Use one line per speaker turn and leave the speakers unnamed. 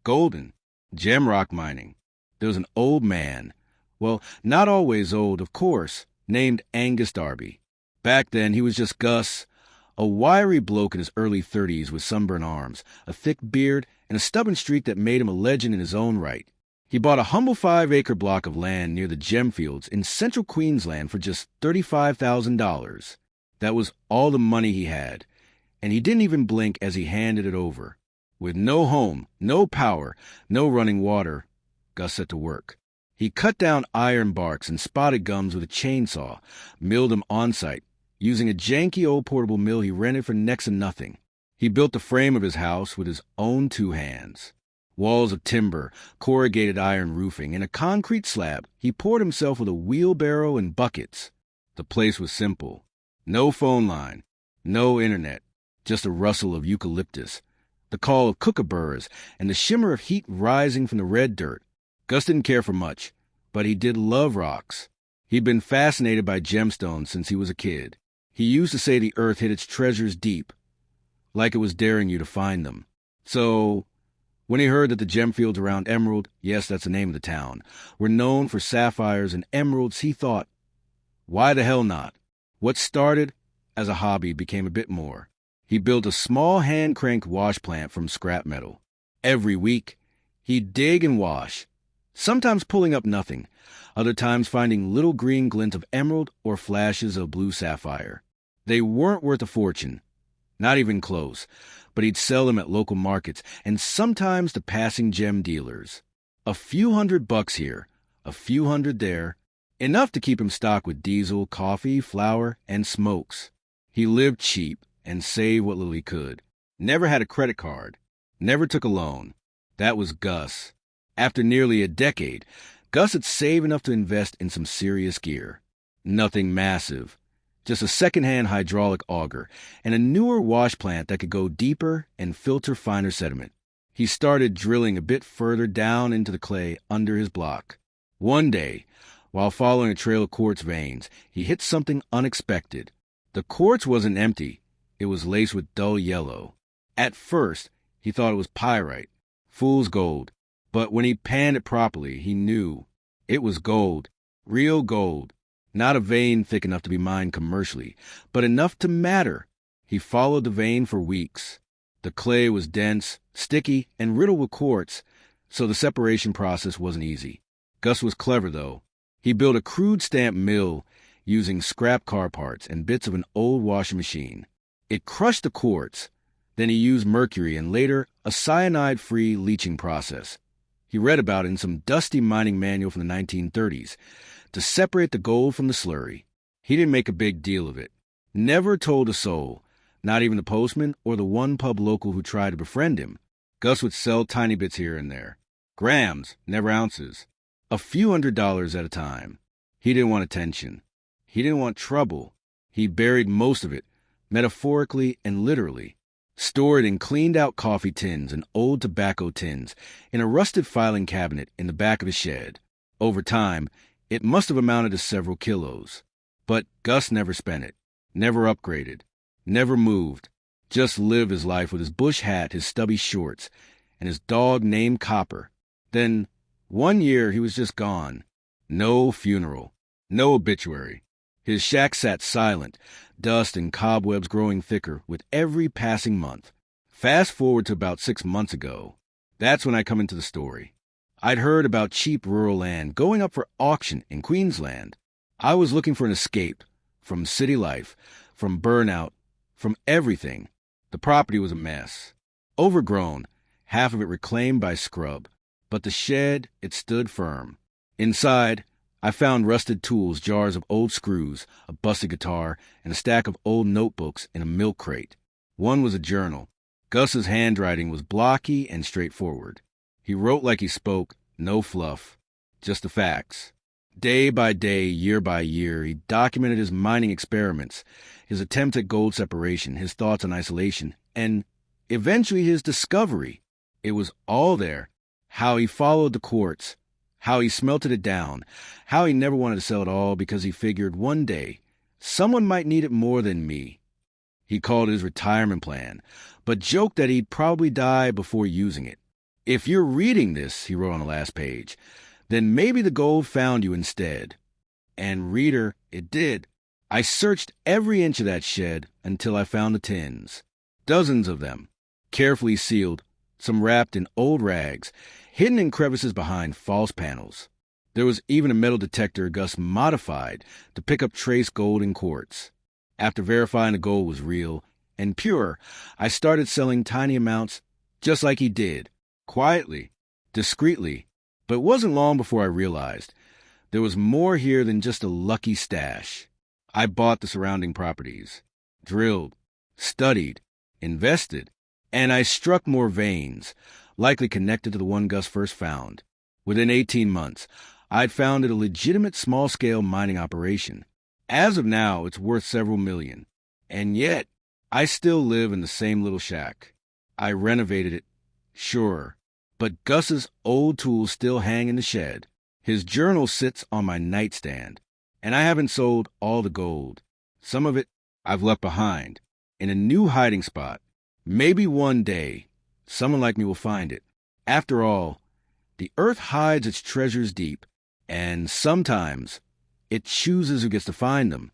Golden. Gemrock mining. There was an old man, well, not always old, of course, named Angus Darby. Back then, he was just Gus, a wiry bloke in his early 30s with sunburned arms, a thick beard, and a stubborn streak that made him a legend in his own right. He bought a humble 5-acre block of land near the Gemfields in central Queensland for just $35,000. That was all the money he had, and he didn't even blink as he handed it over. With no home, no power, no running water, Gus set to work. He cut down iron barks and spotted gums with a chainsaw, milled them on-site, using a janky old portable mill he rented for next to nothing. He built the frame of his house with his own 2 hands. Walls of timber, corrugated iron roofing, and a concrete slab. He poured himself with a wheelbarrow and buckets. The place was simple. No phone line, no internet, just a rustle of eucalyptus, the call of kookaburras, and the shimmer of heat rising from the red dirt. Gus didn't care for much, but he did love rocks. He'd been fascinated by gemstones since he was a kid. He used to say the earth hid its treasures deep, like it was daring you to find them. So, when he heard that the gemfields around Emerald, yes, that's the name of the town, were known for sapphires and emeralds, he thought, why the hell not? What started as a hobby became a bit more. He built a small hand-cranked wash plant from scrap metal. Every week, he'd dig and wash, sometimes pulling up nothing, other times finding little green glints of emerald or flashes of blue sapphire. They weren't worth a fortune, not even close, but he'd sell them at local markets and sometimes to passing gem dealers. A few $100 here, a few hundred there, enough to keep him stocked with diesel, coffee, flour, and smokes. He lived cheap and saved what little he could. Never had a credit card, never took a loan. That was Gus. After nearly a decade, Gus had saved enough to invest in some serious gear. Nothing massive, just a second-hand hydraulic auger and a newer wash plant that could go deeper and filter finer sediment. He started drilling a bit further down into the clay under his block. One day, while following a trail of quartz veins, he hit something unexpected. The quartz wasn't empty. It was laced with dull yellow. At first, he thought it was pyrite, fool's gold. But when he panned it properly, he knew it was gold, real gold, not a vein thick enough to be mined commercially, but enough to matter. He followed the vein for weeks. The clay was dense, sticky, and riddled with quartz, so the separation process wasn't easy. Gus was clever, though. He built a crude stamp mill using scrap car parts and bits of an old washing machine. It crushed the quartz. Then he used mercury and later a cyanide-free leaching process. He read about it in some dusty mining manual from the 1930s to separate the gold from the slurry. He didn't make a big deal of it. Never told a soul, not even the postman or the one pub local who tried to befriend him. Gus would sell tiny bits here and there. Grams, never ounces. A few $100s at a time. He didn't want attention. He didn't want trouble. He buried most of it, metaphorically and literally. Stored in cleaned-out coffee tins and old tobacco tins in a rusted filing cabinet in the back of his shed. Over time, it must have amounted to several kilos. But Gus never spent it, never upgraded, never moved, just lived his life with his bush hat, his stubby shorts, and his dog named Copper. Then, one year, he was just gone. No funeral, no obituary. His shack sat silent, dust and cobwebs growing thicker with every passing month. Fast forward to about 6 months ago. That's when I come into the story. I'd heard about cheap rural land going up for auction in Queensland. I was looking for an escape from city life, from burnout, from everything. The property was a mess. Overgrown, half of it reclaimed by scrub. But the shed, it stood firm. Inside, I found rusted tools, jars of old screws, a busted guitar, and a stack of old notebooks in a milk crate. One was a journal. Gus's handwriting was blocky and straightforward. He wrote like he spoke, no fluff, just the facts. Day by day, year by year, he documented his mining experiments, his attempts at gold separation, his thoughts on isolation, and eventually his discovery. It was all there. How he followed the quartz, how he smelted it down, how he never wanted to sell it all because he figured one day someone might need it more than me. He called it his retirement plan, but joked that he'd probably die before using it. If you're reading this, he wrote on the last page, then maybe the gold found you instead. And reader, it did. I searched every inch of that shed until I found the tins. Dozens of them, carefully sealed, some wrapped in old rags, hidden in crevices behind false panels. There was even a metal detector Gus modified to pick up trace gold in quartz. After verifying the gold was real and pure, I started selling tiny amounts just like he did, quietly, discreetly. But it wasn't long before I realized there was more here than just a lucky stash. I bought the surrounding properties, drilled, studied, invested, and I struck more veins, likely connected to the one Gus first found. Within 18 months, I'd founded a legitimate small-scale mining operation. As of now, it's worth several million. And yet, I still live in the same little shack. I renovated it, sure, but Gus's old tools still hang in the shed. His journal sits on my nightstand, and I haven't sold all the gold. Some of it I've left behind, in a new hiding spot. Maybe one day, someone like me will find it. After all, the earth hides its treasures deep, and sometimes it chooses who gets to find them.